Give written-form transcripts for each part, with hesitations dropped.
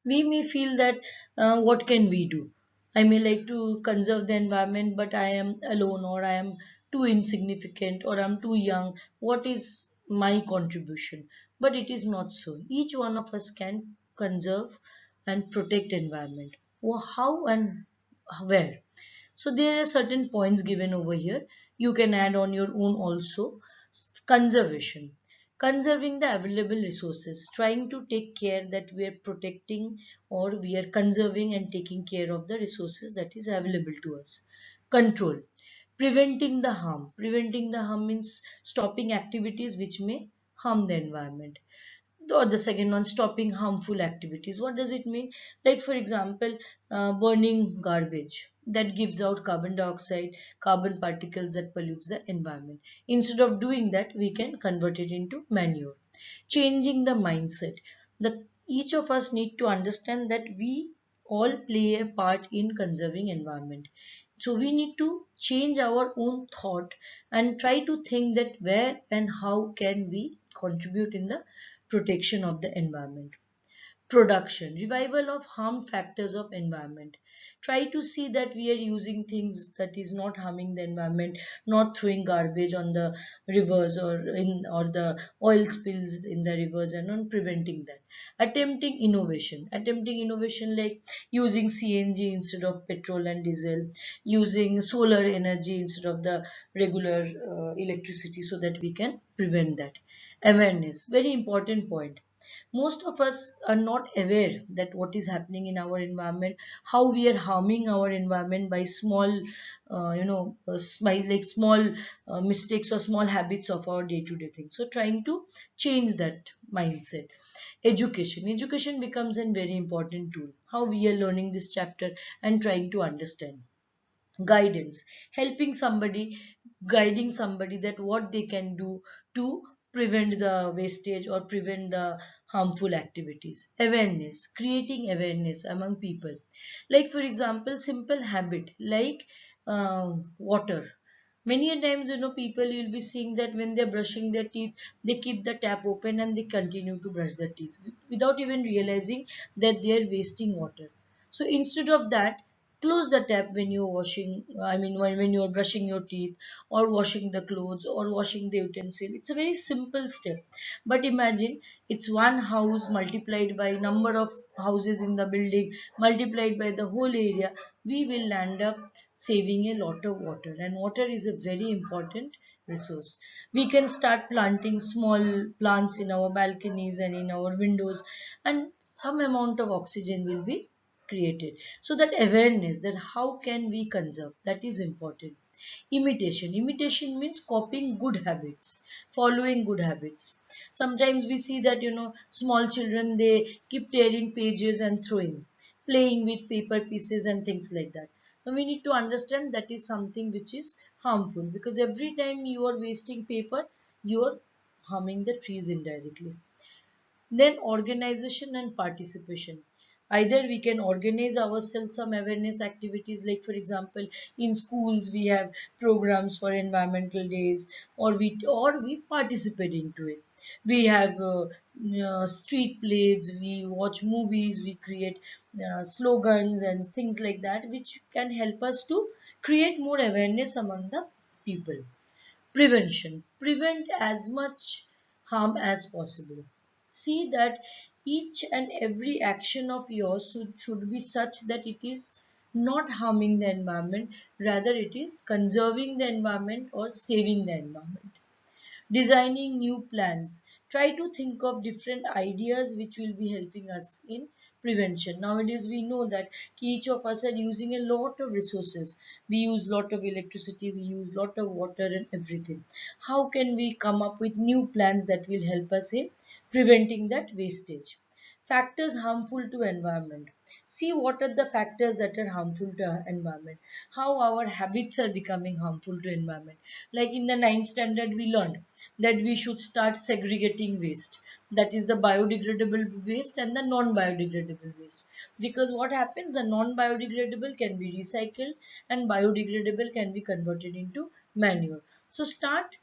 we may feel that what can we do? I may like to conserve the environment, but I am alone, or I am too insignificant, or I'm too young. What is my contribution? But it is not so. Each one of us can conserve and protect environment. Well, how and where? So there are certain points given over here. You can add on your own also. Conservation. Conserving the available resources, trying to take care that we are protecting or we are conserving and taking care of the resources that is available to us. Control. Preventing the harm. Preventing the harm means stopping activities which may harm the environment. Or the second one, stopping harmful activities. What does it mean? Like for example, burning garbage that gives out carbon dioxide, carbon particles that pollutes the environment. Instead of doing that, we can convert it into manure. Changing the mindset. The each of us need to understand that we all play a part in conserving environment. So we need to change our own thought and try to think that where and how can we contribute in the protection of the environment. Production, revival of harm factors of environment. Try to see that we are using things that is not harming the environment, not throwing garbage on the rivers or the oil spills in the rivers, and on preventing that. Attempting innovation like using CNG instead of petrol and diesel, using solar energy instead of the regular electricity, so that we can prevent that. Awareness, very important point. Most of us are not aware that what is happening in our environment, how we are harming our environment by small small mistakes or small habits of our day to day things. So trying to change that mindset. Education becomes a very important tool, how we are learning this chapter and trying to understand. Guidance, helping somebody, guiding somebody that what they can do to prevent the wastage or prevent the harmful activities. Awareness, creating awareness among people, like for example simple habit like water. Many a times, people, you'll be seeing that when they're brushing their teeth, they keep the tap open and they continue to brush their teeth without even realizing that they're wasting water. So instead of that, close the tap when you're washing, when you're brushing your teeth or washing the clothes or washing the utensil. It's a very simple step. But imagine it's one house multiplied by number of houses in the building, multiplied by the whole area. We will end up saving a lot of water, and water is a very important resource. We can start planting small plants in our balconies and in our windows, and some amount of oxygen will be created. So that awareness, that how can we conserve, that is important. Imitation means copying good habits, following good habits. Sometimes we see that, small children, they keep tearing pages and throwing, playing with paper pieces and things like that. Now we need to understand that is something which is harmful, because every time you are wasting paper, you are harming the trees indirectly. Then organization and participation. Either we can organize ourselves some awareness activities, like for example in schools we have programs for environmental days, or we participate into it. We have street plays, we watch movies, we create slogans and things like that, which can help us to create more awareness among the people. Prevention, prevent as much harm as possible. See that each and every action of yours should be such that it is not harming the environment, rather it is conserving the environment or saving the environment. Designing new plans, try to think of different ideas which will be helping us in prevention. Nowadays we know that each of us are using a lot of resources. We use lot of electricity, we use lot of water and everything. How can we come up with new plans that will help us in preventing that wastage? Factors harmful to environment. See what are the factors that are harmful to our environment, how our habits are becoming harmful to environment. Like in the ninth standard we learned that we should start segregating waste, that is the biodegradable waste and the non biodegradable waste. Because what happens, the non biodegradable can be recycled and biodegradable can be converted into manure. So start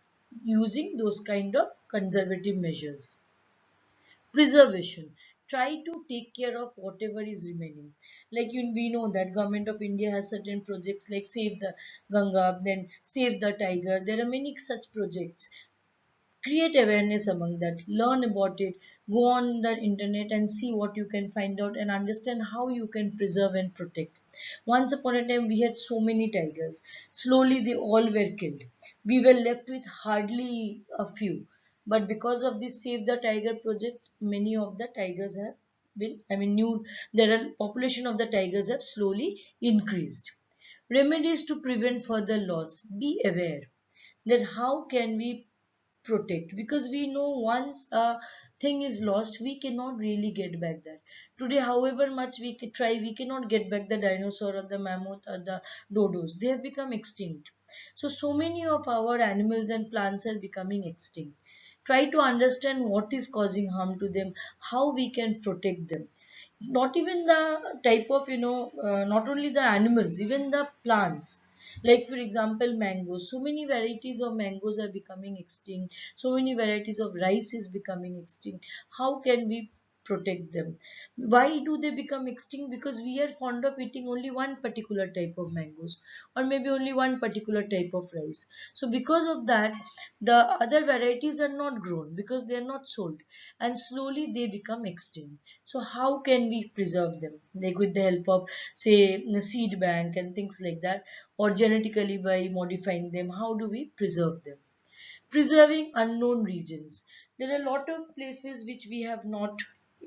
using those kind of conservative measures. Preservation, try to take care of whatever is remaining. Like we know that government of India has certain projects like Save the Ganga, then Save the Tiger. There are many such projects. Create awareness among that, learn about it, go on the internet and see what you can find out and understand how you can preserve and protect. Once upon a time we had so many tigers, slowly they all were killed, we were left with hardly a few, but because of this Save the Tiger project many of the tigers have been, new, there are population of the tigers have slowly increased. Remedies to prevent further loss: be aware that how can we protect, because we know once a thing is lost we cannot really get back that. Today however much we can try, we cannot get back the dinosaur or the mammoth or the dodos, they have become extinct. So many of our animals and plants are becoming extinct. Try to understand what is causing harm to them, how we can protect them. Not even the type of, not only the animals, even the plants. Like for example mangoes, so many varieties of mangoes are becoming extinct, so many varieties of rice is becoming extinct. How can we protect them? Why do they become extinct? Because we are fond of eating only one particular type of mangoes, or maybe only one particular type of rice. So because of that, the other varieties are not grown because they are not sold, and slowly they become extinct. So how can we preserve them? Like with the help of, say, a seed bank and things like that, or genetically by modifying them, how do we preserve them? Preserving unknown regions. There are a lot of places which we have not,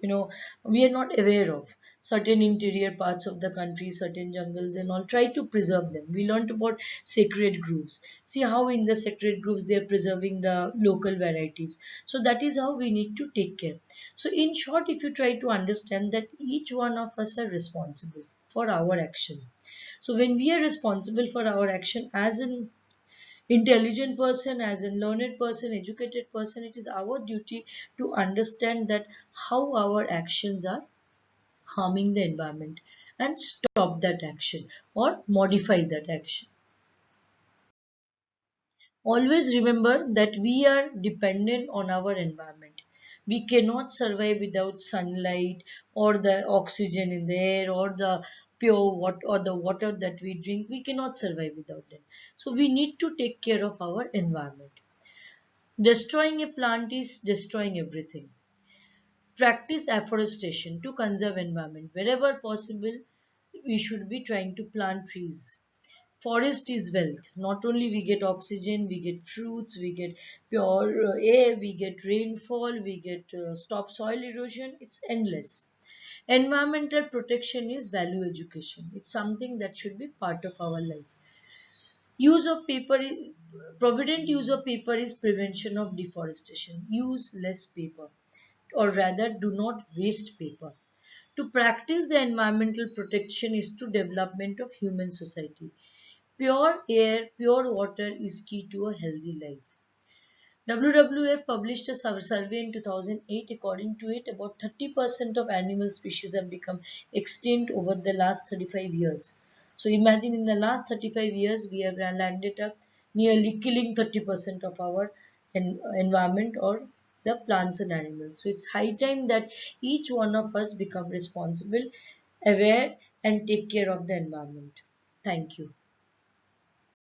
you know, we are not aware of. Certain interior parts of the country, certain jungles and all, try to preserve them. We learned about sacred groves. See how in the sacred groves they are preserving the local varieties. So that is how we need to take care. So in short, if you try to understand that each one of us are responsible for our action. So when we are responsible for our action as an intelligent person, as a learned person, educated person, it is our duty to understand that how our actions are harming the environment and stop that action or modify that action. Always remember that we are dependent on our environment. We cannot survive without sunlight or the oxygen in the air or the pure water or the water that we drink. We cannot survive without them. So we need to take care of our environment. Destroying a plant is destroying everything. Practice afforestation to conserve environment. Wherever possible, we should be trying to plant trees. Forest is wealth. Not only we get oxygen, we get fruits, we get pure air, we get rainfall, we get stop soil erosion. It's endless. Environmental protection is value education. It's something that should be part of our life. Use of paper, provident use of paper is prevention of deforestation. Use less paper, or rather do not waste paper. To practice the environmental protection is to development of human society. Pure air, pure water is key to a healthy life. WWF published a survey in 2008. According to it, about 30% of animal species have become extinct over the last 35 years. So imagine in the last 35 years, we have landed up nearly killing 30% of our environment or the plants and animals. So it's high time that each one of us become responsible, aware, and take care of the environment. Thank you.